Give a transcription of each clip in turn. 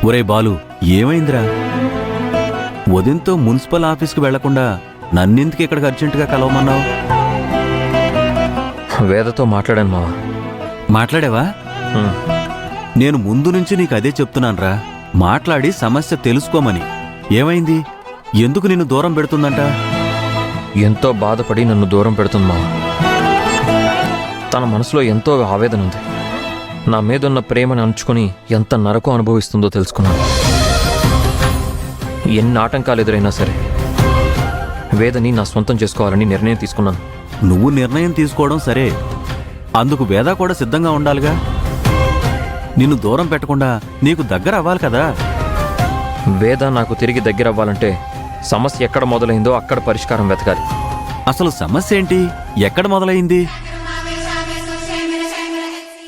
ఒరే బాలు, ఏమైందిరా? ఉదయంతో మున్సిపల్ ఆఫీస్కి వెళ్లకుండా నన్నెందుకు ఇక్కడికి అర్జెంటుగా కలవమన్నావు? వేదతో మాట్లాడాను మావా. మాట్లాడావా? నేను ముందు నుంచి నీకు అదే చెప్తున్నానురా, మాట్లాడి సమస్య తెలుసుకోమని. ఏమైంది? ఎందుకు నిన్ను దూరం పెడుతుందంట? ఎంతో బాధపడి నన్ను దూరం పెడుతుంది మావా. తన మనసులో ఎంతో ఆవేదన ఉంది. నా మీదున్న ప్రేమను అంచుకొని ఎంత నరకం అనుభవిస్తుందో తెలుసుకున్నాను. ఎన్ని ఆటంకాలు ఎదురైనా సరే వేదని నా సొంతం చేసుకోవాలని నిర్ణయం తీసుకున్నాను. నువ్వు నిర్ణయం తీసుకోవడం సరే, అందుకు వేద కూడా సిద్ధంగా ఉండాలిగా. నిన్ను దూరం పెట్టకుండా నీకు దగ్గర అవ్వాలి కదా. వేద నాకు తిరిగి దగ్గర అవ్వాలంటే సమస్య ఎక్కడ మొదలైందో అక్కడ పరిష్కారం వెతకాలి. అసలు సమస్య ఏంటి? ఎక్కడ మొదలైంది?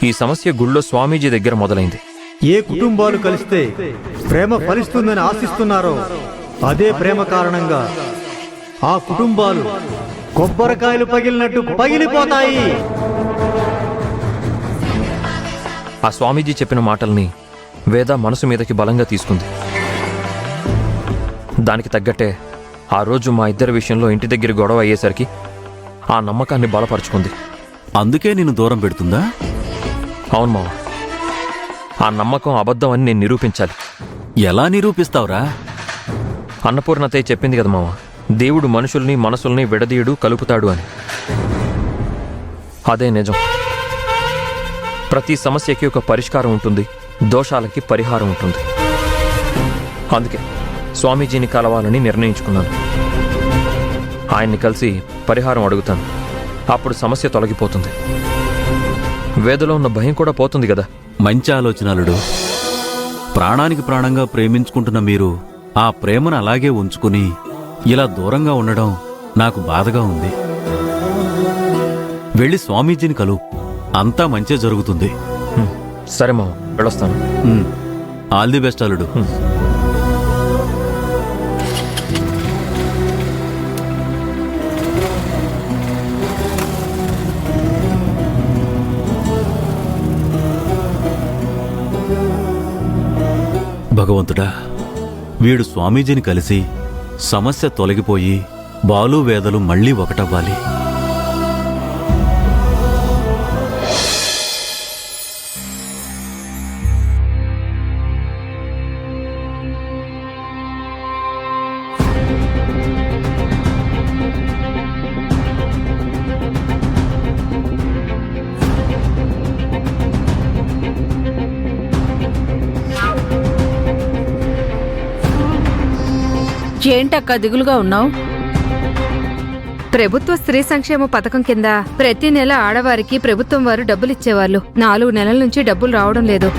ఈ సమస్య గుళ్ళో స్వామీజీ దగ్గర మొదలైంది. ఏ కుటుంబాలు కలిస్తే ప్రేమ ఫలిస్తుందని ఆశిస్తున్నారో అదే ప్రేమ కారణంగా ఆ కుటుంబాలు కొబ్బరికాయలు పగిలినట్టు పగిలిపోతాయి. ఆ స్వామీజీ చెప్పిన మాటల్ని వేద మనసు మీదకి బలంగా తీసుకుంది. దానికి తగ్గట్టే ఆ రోజు మా ఇద్దరి విషయంలో ఇంటి దగ్గర గొడవ అయ్యేసరికి ఆ నమ్మకాన్ని బలపరుచుకుంది. అందుకే నిన్ను దూరం పెడుతుందా? అవును మావ, ఆ నమ్మకం అబద్ధం అని నేను నిరూపించాలి. ఎలా నిరూపిస్తావురా? అన్నపూర్ణతే చెప్పింది కదా మావ, దేవుడు మనుషుల్ని మనసుల్ని విడదీయుడు కలుపుతాడు అని. అదే నిజం. ప్రతి సమస్యకి ఒక పరిష్కారం ఉంటుంది, దోషాలకి పరిహారం ఉంటుంది. అందుకే స్వామీజీని కలవాలని నిర్ణయించుకున్నాను. ఆయన్ని కలిసి పరిహారం అడుగుతాను. అప్పుడు సమస్య తొలగిపోతుంది. వేదలో ఉన్న భయం కూడా పోతుంది కదా. మంచి ఆలోచనలుడు. ప్రాణానికి ప్రాణంగా ప్రేమించుకుంటున్న మీరు ఆ ప్రేమను అలాగే ఉంచుకుని ఇలా దూరంగా ఉండడం నాకు బాధగా ఉంది. వెళ్ళి స్వామీజీని కలువు, అంతా మంచే జరుగుతుంది. సరే మావ, వెళ్ళొస్తాను. ఆల్ ది బెస్ట్ అల్లుడు. భగవంతుడా, వీడు స్వామీజీని కలిసి సమస్య తొలగిపోయి బాలు వేదలు మళ్లీ ఒకటవ్వాలి. ఏంటక్క దిగులుగా ఉన్నావు? ప్రభుత్వ స్త్రీ సంక్షేమ పథకం కింద ప్రతి నెల ఆడవారికి ప్రభుత్వం వారు డబ్బులిచ్చేవాళ్ళు. 4 నెలల నుంచి డబ్బులు రావడం లేదు.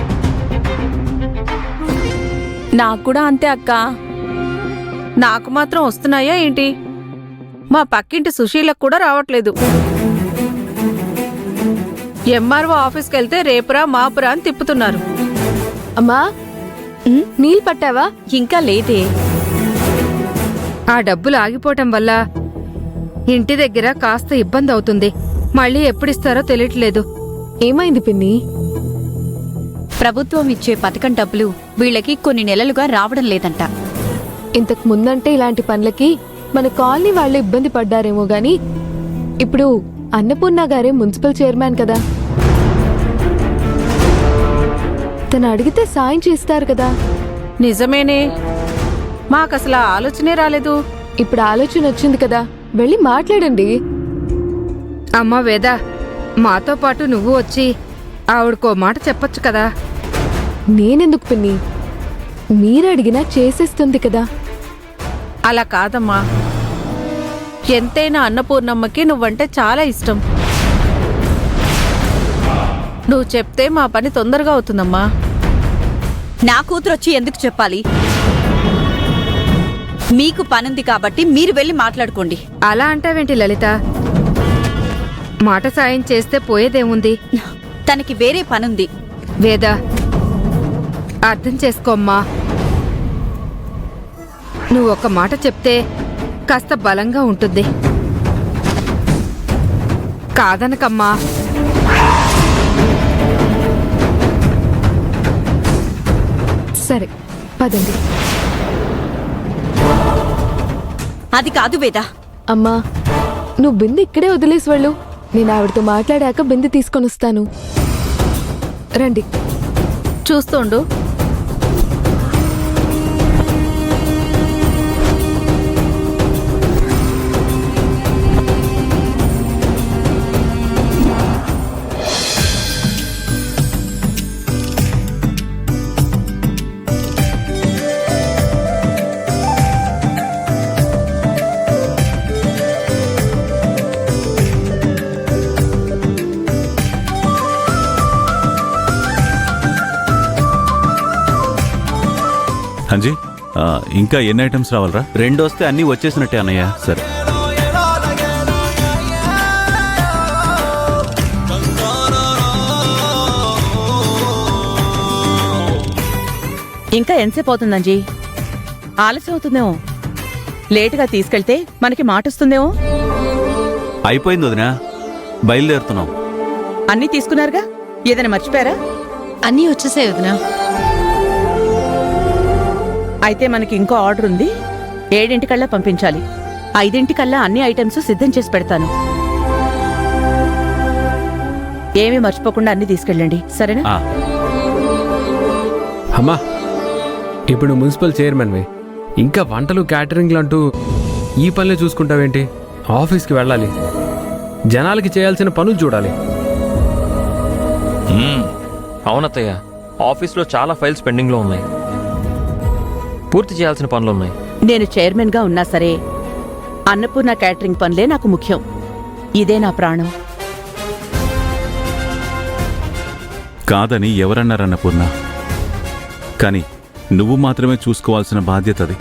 నాకు కూడా అంతే అక్క. నాకు మాత్రం వస్తున్నాయా ఏంటి? మా పక్కింటి సుశీలకు కూడా రావట్లేదు. ఎంఆర్ఓ ఆఫీస్కి వెళ్తే రేపురా మాపురా అని తిప్పుతున్నారు. అమ్మా, నీళ్ళు పట్టావా? ఇంకా లేదే. ఆ డబ్బులు ఆగిపోవటం వల్ల ఇంటి దగ్గర కాస్త ఇబ్బంది అవుతుంది. మళ్ళీ ఎప్పుడిస్తారో తెలియట్లేదు. ఏమైంది పిన్ని? ప్రభుత్వం ఇచ్చే పథకం డబ్బులు వీళ్ళకి కొన్ని నెలలుగా రావడం లేదంట. ఇంతకు ముందంటే ఇలాంటి పనులకి మన కాలనీ వాళ్ళు ఇబ్బంది పడ్డారేమో గాని ఇప్పుడు అన్నపూర్ణ గారే మున్సిపల్ చైర్మన్ కదా, తను అడిగితే సాయం చేస్తారు కదా. నిజమేనే, మాకసలు ఆ ఆలోచనే రాలేదు. ఇప్పుడు ఆలోచన వచ్చింది కదా, వెళ్ళి మాట్లాడండి. అమ్మా వేద, మాతో పాటు నువ్వు వచ్చి ఆవిడకో మాట చెప్పొచ్చు కదా. నేనెందుకు పిన్ని? మీరడిగినా చేసేస్తుంది కదా. అలా కాదమ్మా, ఎంతైనా అన్నపూర్ణమ్మకి నువ్వంటే చాలా ఇష్టం. నువ్వు చెప్తే మా పని తొందరగా అవుతుందమ్మా. నా కూతురు వచ్చి ఎందుకు చెప్పాలి? మీకు పనుంది కాబట్టి మీరు వెళ్ళి మాట్లాడుకోండి. అలా అంటావేంటి లలిత? మాట సాయం చేస్తే పోయేదేముంది? తనకి వేరే పనుంది. వేద, అర్థం చేసుకోమ్మా. నువ్వు ఒక మాట చెప్తే కాస్త బలంగా ఉంటుంది. కాదనకమ్మా. సరే, పదండి. అది కాదు వేద. అమ్మా, నువ్వు బిందె ఇక్కడే వదిలేసి వెళ్ళు. నేను ఆవిడతో మాట్లాడాక బిందె తీసుకొని వస్తాను. రండి. చూస్తుండు. అంజీ ఇంకా ఎన్ని ఐటమ్స్ రావాలరా? 2 వస్తే అన్నీ వచ్చేసినట్టే అన్నయ్య. సరే. ఇంకా ఎంతసేపు అవుతుందంజీ? ఆలస్యం అవుతుందేమో. లేటుగా తీసుకెళ్తే మనకి మాటొస్తుందేమో. అయిపోయింది వదినా, బయలుదేరుతున్నాం. అన్నీ తీసుకున్నారుగా, ఏదైనా మర్చిపోయారా? అన్నీ వచ్చేసాయి వదినా. అయితే మనకి ఇంకో ఆర్డర్ ఉంది. 7:00 పంపించాలి. 5:00 అన్ని ఐటమ్స్ సిద్ధం చేసి పెడతాను. ఏమీ మర్చిపోకుండా అన్ని తీసుకెళ్ళండి, సరేనా? ఆ, అమ్మా, ఇప్పుడు మున్సిపల్ చైర్మన్వి, ఇంకా వంటలు క్యాటరింగ్లు అంటూ ఈ పనులే చూసుకుంటావేంటి? ఆఫీస్కి వెళ్ళాలి, జనాలకి చేయాల్సిన పనులు చూడాలి. అవునత్తయ్య, ఆఫీస్లో చాలా ఫైల్స్ పెండింగ్లో ఉన్నాయి. పూర్తి చేయాల్సిన పనులున్నాయి. నేను చైర్మన్గా ఉన్నా సరే అన్నపూర్ణ క్యాటరింగ్ పనులే నాకు ముఖ్యం. ఇదే నా ప్రాణం. కాదని ఎవరన్నారన్న పూర్ణ? కానీ నువ్వు మాత్రమే చూసుకోవాల్సిన బాధ్యత అది.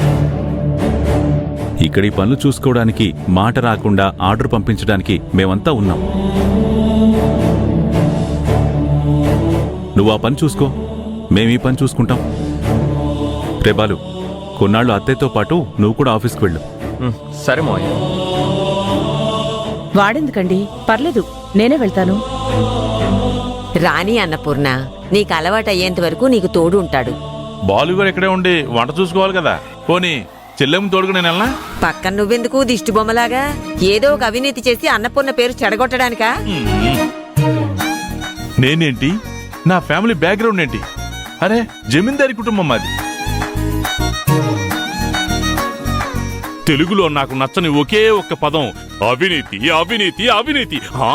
ఇక్కడ ఈ పనులు చూసుకోవడానికి, మాట రాకుండా ఆర్డర్ పంపించడానికి మేమంతా ఉన్నాం. నువ్వు ఆ పని చూసుకో, మేము ఈ పని చూసుకుంటాం. రేబాలు, కొన్నాళ్ళు అత్తయ్యతో పాటు నువ్వు కూడా ఆఫీస్కి వెళ్ళు. సరే మావయ్య. వాడెందుకండి, పర్లేదు, నేనే వెళ్తాను. రాణి అన్నపూర్ణ, నీకు అలవాటు అయ్యేంత వరకు నీకు తోడు ఉంటాడు. బాలుగారు ఇక్కడే ఉండి వంట చూసుకోవాలి కదా. పోనీ చెల్లెమ్మ తోడుకు నేను వెళ్ళనా? పక్కన నువ్వెందుకు దిష్టి బొమ్మలాగా? ఏదో ఒక అవినీతి చేసి అన్నపూర్ణ పేరు చెడగొట్టడానికా? నేనేంటి, నా ఫ్యామిలీ బ్యాక్గ్రౌండ్ ఏంటి? అరే, జమీందారీ కుటుంబం మాది. తెలుగులో నాకు నచ్చని ఒకే ఒక్క పదం అవినీతి, అవినీతి, అవినీతి. ఆ